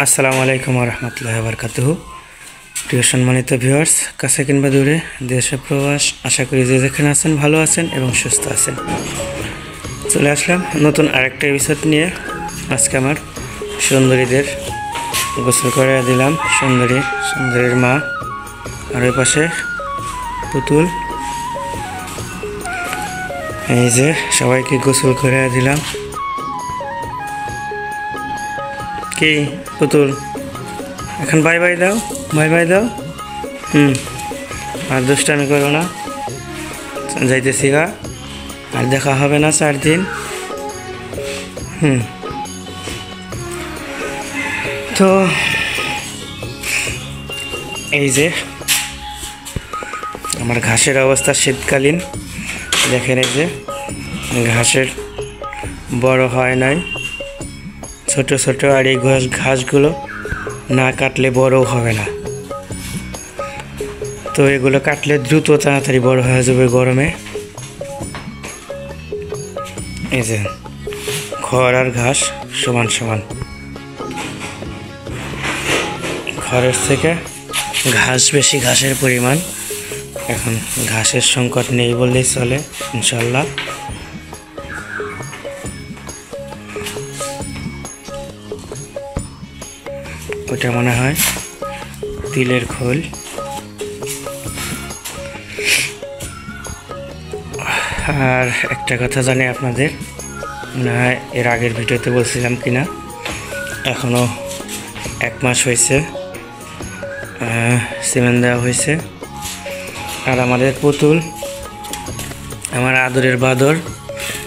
আসসালামু আলাইকুম ওয়া রাহমাতুল্লাহি ওয়া বারাকাতুহু। প্রিয় সম্মানিত ভিউয়ার্স, কাছে কিংবা দূরে, দেশে প্রবাস, আশা করি যে যেখানে আছেন ভালো আছেন এবং সুস্থ আছেন। চলে আসলাম নতুন আরেকটা এপিসোড নিয়ে। আজকে আমার সুন্দরীদের গোসল করে দিলাম। সুন্দরীর মা, আর ওই পাশে পুতুল। এই যে সবাইকে গোসল করে দিলাম। কি পুতুল, এখন বাই বাই দাও, বাই বাই দাও। আর দুষ্টামি করো না, যাইতেছি গা, আর দেখা হবে না 4 দিন। তো এই যে আমার ঘাসের অবস্থা শীতকালীন, দেখেন এই যে ঘাসের বড় হয় নাই, ছোট ছোট। আর এই ঘাসগুলো না কাটলে বড়ও হবে না, তো এগুলো কাটলে দ্রুত তাড়াতাড়ি বড় হয়ে যাবে গরমে। এই যে খড় আর ঘাস সমান সমান, খড়ের থেকে ঘাস বেশি, ঘাসের পরিমাণ। এখন ঘাসের সংকট নেই বললেই চলে ইনশাল্লাহ। ওটা মনে হয় তিলের খোল। আর একটা কথা জানি আপনাদের, না এর আগের ভিডিওতে বলছিলাম কিনা, এখনও 1 মাস হয়েছে সিমেন্ট দেওয়া হয়েছে। আর আমাদের পুতুল, আমার আদরের বাদর,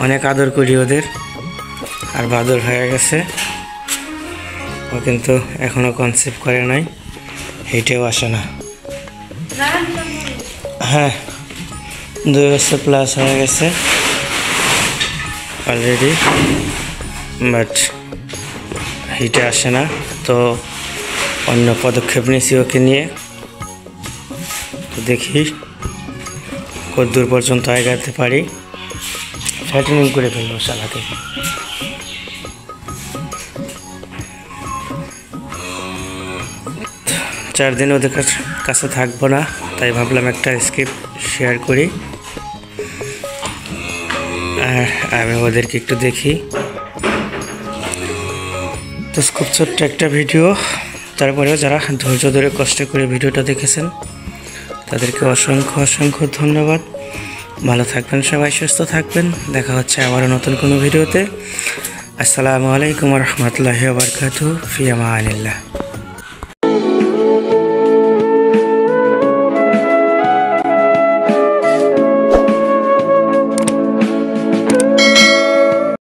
অনেক আদর করি ওদের, আর বাদর হয়ে গেছে। ও কিন্তু এখনও কনসেপ্ট করে নাই, হেঁটেও আসে না। হ্যাঁ, 2 বছর প্লাস হয়ে গেছে অলরেডি, বাট হেঁটে আসে না। তো অন্য পদক্ষেপ নিয়েছি ওকে নিয়ে, তো দেখি কত দূর পর্যন্ত এগাতে পারি। ফ্যাটেনিং করে ফেলবো শালাকে। 4 দিন ওদের কাছে থাকবো না, তাই ভাবলাম একটা স্ক্রিপ্ট শেয়ার করি, আর আমি ওদেরকে একটু দেখি। তো খুব ছোট্ট একটা ভিডিও, তারপরেও যারা ধৈর্য ধরে কষ্ট করে ভিডিওটা দেখেছেন তাদেরকে অসংখ্য ধন্যবাদ। ভালো থাকবেন সবাই, সুস্থ থাকবেন। দেখা হচ্ছে আবারও নতুন কোনো ভিডিওতে। আসসালামু আলাইকুম ওয়া রাহমাতুল্লাহি ওয়া বারাকাতুহু। ফি আমানিল্লাহ।